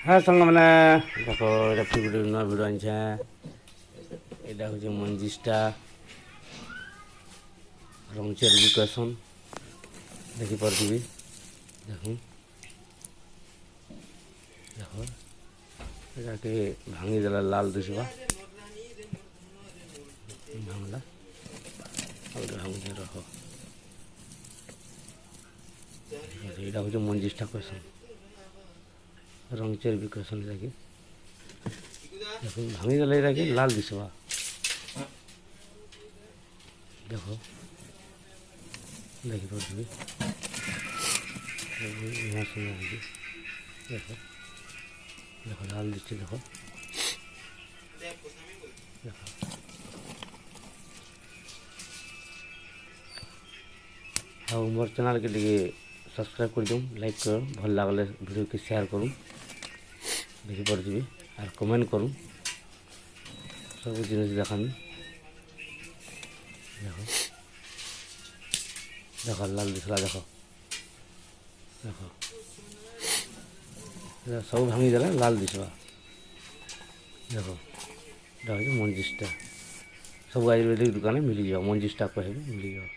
हाँ संग मैंने देखो ये फिर नुआ भिडियो आनी यहाँ हूँ मंजिस्टा रंगचेर लोकेशन देखिपी देख देख ये भांगीदेला लाल दिशा भांगला भांगी रख यहाँ हूँ मंजिस्टा क्वेश्चन रंगचेर क्वेश्चन देखिए देख भांगीदेला यहाँ कि लाल दिशा देख देखिपी यहाँ से देख देख लाल दिशा देख देख हाँ मोर चैनल के लिए सब्सक्राइब कर दूँ लाइक कर भल लगले वीडियो के शेयर करूँ देखिपी और कमेंट करूँ सब जिन देखामी देख देख लाल दिखला देख देख सब भांगीदेला लाल दिशा देख मंजिस्टा सब आयुर्वेदिक दुकान मिल जाओ मंजिस्टा कहे मिल जाओ।